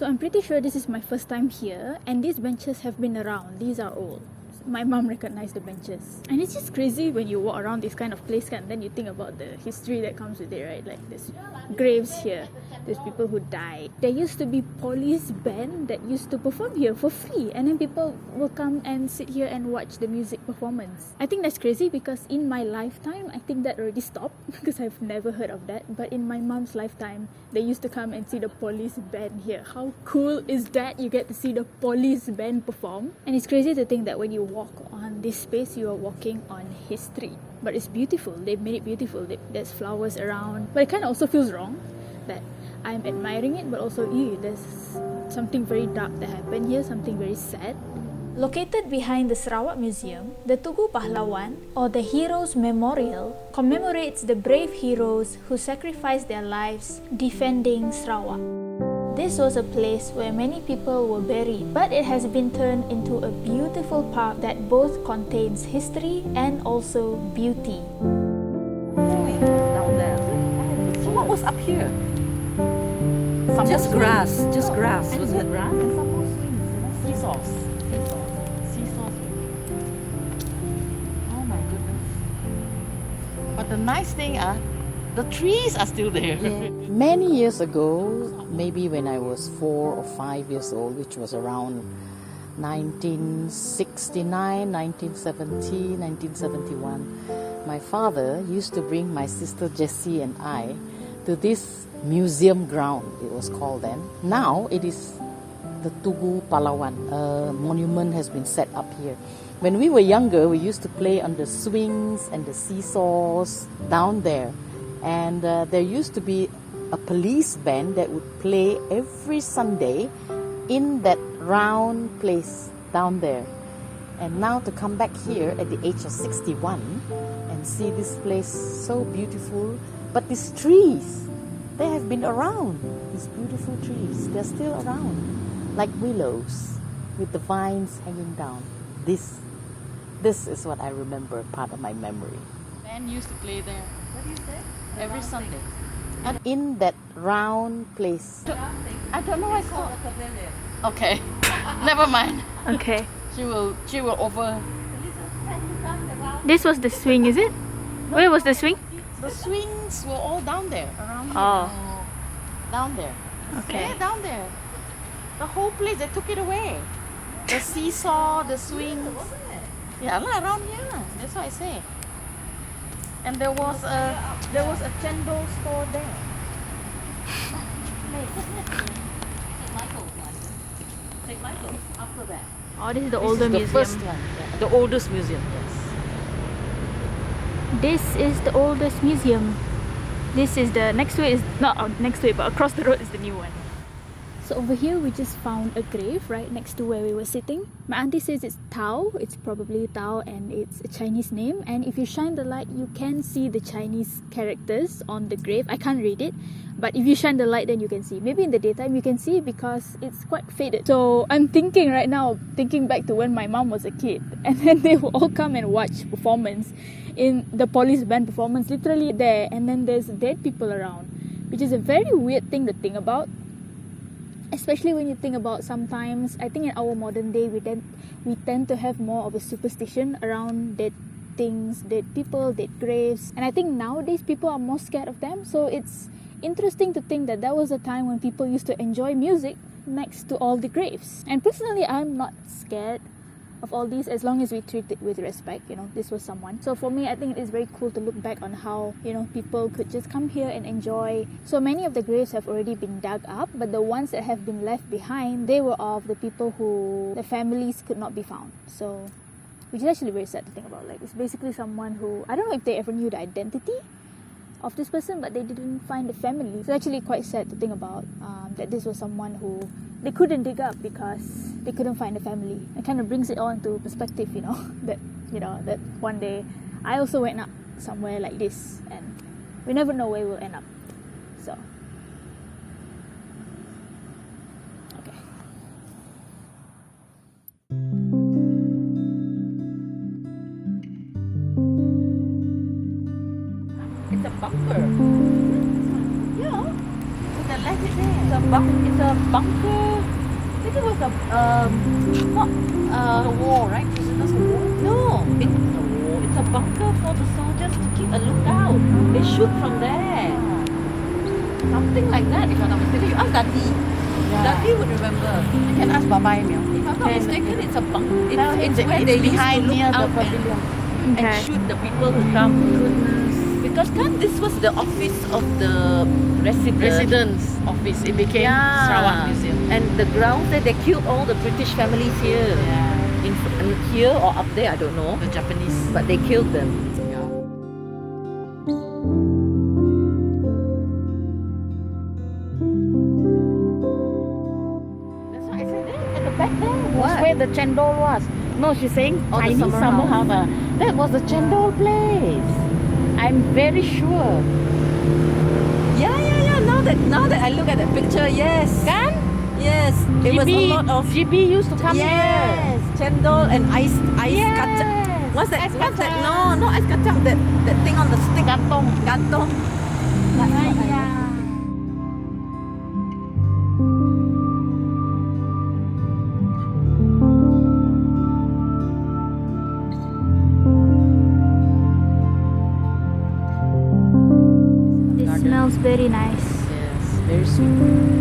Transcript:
So I'm pretty sure this is my first time here, and these benches have been around. These are old. My mom recognized the benches. And it's just crazy when you walk around this kind of place and then you think about the history that comes with it, right? Like there's graves here, there's people who died. There used to be police band that used to perform here for free, and then people will come and sit here and watch the music performance. I think that's crazy because in my lifetime, I think that already stopped because I've never heard of that. But in my mom's lifetime, they used to come and see the police band here. How cool is that? You get to see the police band perform. And it's crazy to think that when you walk on this space, you are walking on history. But it's beautiful. They've made it beautiful. There's flowers around. But it kind of also feels wrong that I'm admiring it, but also, there's something very dark that happened here, something very sad. Located behind the Sarawak Museum, the Tugu Pahlawan, or the Heroes Memorial, commemorates the brave heroes who sacrificed their lives defending Sarawak. This was a place where many people were buried, but it has been turned into a beautiful park that both contains history and also beauty. Down there. So what was up here? Just grass, was it? Grass and some more swings, seesaws. Oh my goodness. But the nice thing the trees are still there. Yeah. Many years ago, maybe when I was 4 or 5 years old, which was around 1969, 1970, 1971, my father used to bring my sister Jessie and I to this museum ground, it was called then. Now it is the Tugu Pahlawan. A monument has been set up here. When we were younger, we used to play on the swings and the seesaws down there. And there used to be a police band that would play every Sunday in that round place down there. And now to come back here at the age of 61 and see this place so beautiful, but these trees, they have been around. These beautiful trees, they're still around, like willows with the vines hanging down. This is what I remember, part of my memory. Ben used to play there. What do you say? Every Sunday. And in that round place. I don't know what's called. Okay, never mind. Okay. She will over. This was the swing, is it? Where was the swing? The swings were all down there, around here. Oh. Down there. Okay. Yeah, down there. The whole place, they took it away. The seesaw, the swings. Yeah, around here. That's what I say. And there was a chendol store there. Take Michael after that. Oh, this is the older This is the museum. first one, the oldest museum, yes. This is the oldest museum. This is the next to it is not next to it, but across the road is the new one. So over here we just found a grave right next to where we were sitting. My auntie says it's Tao. It's probably Tao and it's a Chinese name. And if you shine the light, you can see the Chinese characters on the grave. I can't read it, but if you shine the light, then you can see. Maybe in the daytime you can see because it's quite faded. So I'm thinking right now, thinking back to when my mom was a kid, and then they will all come and watch performance in the police band performance, literally there, and then there's dead people around, which is a very weird thing to think about. Especially when you think about sometimes, I think in our modern day, we tend to have more of a superstition around dead things, dead people, dead graves. And I think nowadays people are more scared of them. So it's interesting to think that there was a time when people used to enjoy music next to all the graves. And personally, I'm not scared of all these as long as we treat it with respect. This was someone. So for me, I think it is very cool to look back on how, people could just come here and enjoy. So many of the graves have already been dug up, but the ones that have been left behind, they were of the people who the families could not be found. So, which is actually very sad to think about. Like, it's basically someone who, I don't know if they ever knew the identity of this person, but they didn't find the family. It's actually quite sad to think about that this was someone who they couldn't dig up because they couldn't find a family. It kind of brings it all into perspective, that one day I also went up somewhere like this, and we never know where we'll end up. So, okay. It's a bunker. Yeah. So they left it there. It's a bunker think it was not a war, right? Prisoners of war? No, it's a bunker for the soldiers to keep a lookout. They shoot from there. Something like that, if I'm not mistaken. You ask Dati. Dati would remember. You can ask Baba Emil. If I'm not mistaken, it's a bunker. It's where they behind near the pavilion and shoot the people who come. Because this was the office of the residence office. It became Sarawak Museum. And the grounds there, they killed all the British families here. In here or up there, I don't know. The Japanese. But they killed them. That's why I said there, at the back there was where the chendol was. No, she's saying tiny summer house. That was the chendol place. I'm very sure. Yeah. Now that I look at that picture, yes. Kan? Yes. It was a lot of GB used to come here. Yes. Chendol and ice kacang. What's that? No, not ice kacang. That thing on the stick. Gantong. It smells very nice. Yes, very sweet.